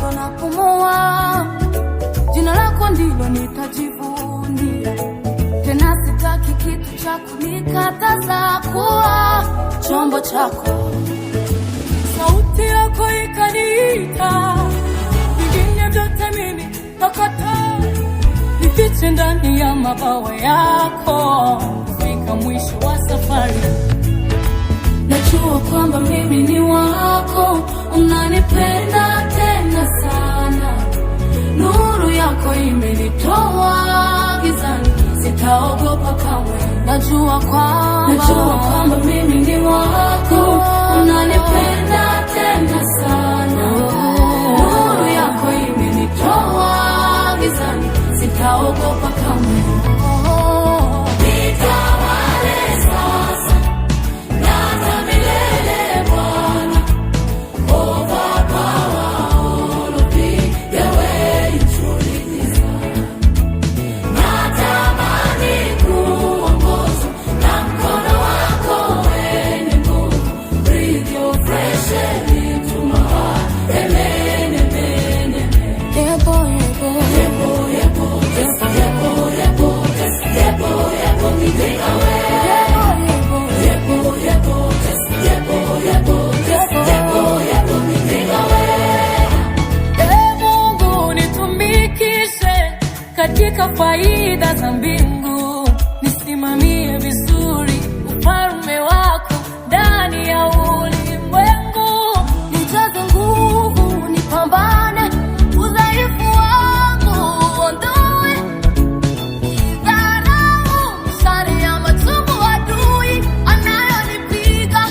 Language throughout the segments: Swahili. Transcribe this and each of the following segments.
bado napumua, jina lako ndilo nitajivunia. Tena sitaki kitu cha kunikataza kuwa chombo chako. Sauti yako ikaniita, vingine vyote mimi nakataa. Nifiche ndani ya mabawa yako, fika mwisho wa safari. Najua kwamba mimi ni wako, unanipenda tena sana. Nuru yako imenitoa gizani, sitaogopa kamwe. Najua kwamba mimi ni wako, unanipenda tena sana. Nuru yako imenitoa gizani, sitaogopa kamwe. Nitawale sasa na hata milele Bwana. Overpower all of me, the way you truly desire. Natamani kuongozwa na mkono wako wenye nguvu. Breathe your fresh air into my heart. Amen, amen, amen. Yebo, yebo, yebo, yebo, yes, yebo, yebo, yes, yebo, yebo, me take away. Yebo, yebo, yebo, yes, yebo, yebo, yes, yebo, yebo, me take away. Mungu nitumikishe katika faida za mbingu, nisimamie vizuri ufalme wako ndani ya ulimwengu. Nijaze nguvu, nipambane udhaifu wangu uondoe. Nidharau mishale ya machungu adui anayonipiga.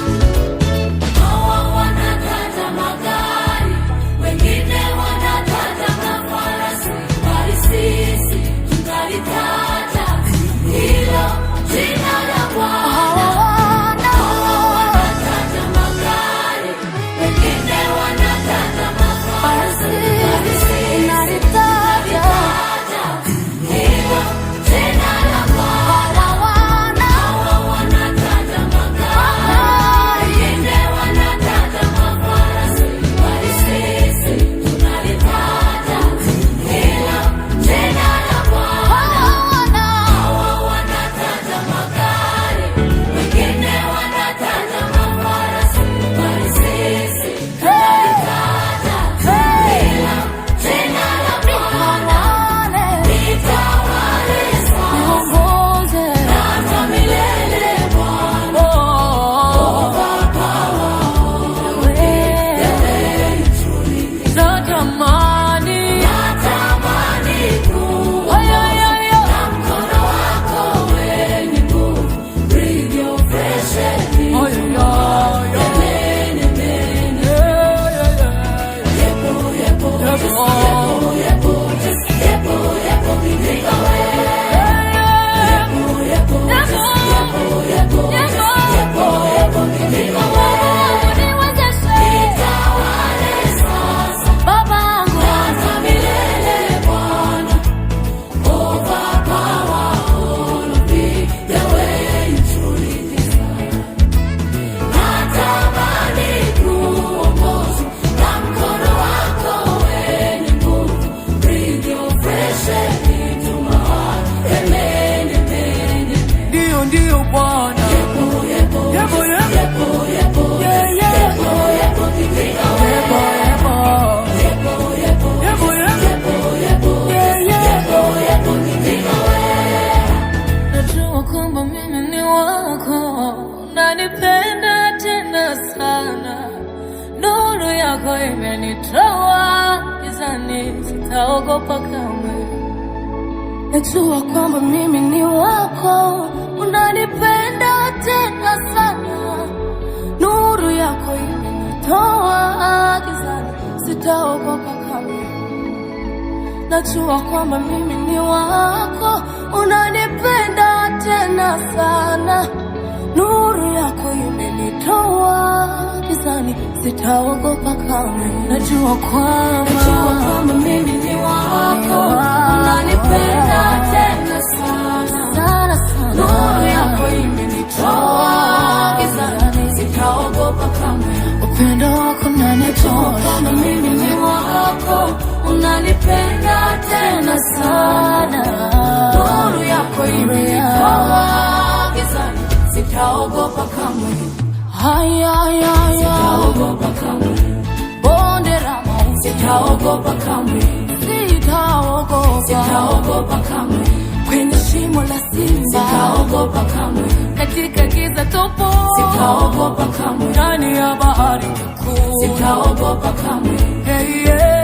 Hawa wanataja magari, wengine wanataja mafarasi, bali sisi tunalitaja hilo jina la Bwana. Hawa wanataja magari, wengine wanataja mafarasi, bali sisi tunalitaja hilo jina la Bwana. Hawa wanataja magari, wengine wanataja mafarasi, bali sisi tunalitaja hilo jina la Bwana. Hawa wanataja magari, wengine wanataja mafarasi, bali sisi tunalitaja hilo jina la Bwana. Nitawale sasa na hata milele Bwana. Natamani kuongozwa na mkono wako wenye nguvu. Breathe your fresh air into my heart. Amen, amen. Yebo, yebo, yes, yebo, yebo, yes, yebo, yebo, me take away. Yebo, yebo, yes, yebo, yebo, yes, yebo, yebo, me take away. Nitawale sasa babangu na hata milele Bwana. Overpower all of me, the way you truly desire. Natamani kuongozwa na mkono wako wenye nguvu. Breathe your fresh air into my heart. Amen, amen, amen. Ndio Bwana. Yebo, yebo, yebo, yebo, yebo, yeah, yeah. Yebo, yebo, me take away. Yebo, yebo, yebo, yebo, yebo, yeah, yeah. Yebo, yebo, me take away. Najua kwamba mimi ni wako, unanipenda tena sana. Nuru yako imenitoa gizani, sitaogopa kamwe. Najua kwamba mimi ni wako, unanipenda tena sana. Nuru yako imenitoa gizani, sitaogopa kamwe. Najua kwamba mimi ni wako, unanipenda tena sana. Nuru yako imenitoa gizani, sitaogopa kamwe. Najua kwamba mimi ni wako, unanipenda tena sana. Nuru yako imenitoa gizani, sitaogopa kamwe. Upendo wako unanitoa, mimi ni wako. sana, nuru yako imenitoa gizani, sitaogopa kamwe. Sitaogopa kamwe. Bonde la mauti, sitaogopa kamwe. Sitaogopa kamwe. Kwenye shimo la simba, sitaogopa kamwe. Katika giza topo, sitaogopa kamwe. Ndani ya bahari kuu, sitaogopa kamwe. Hey, yeah.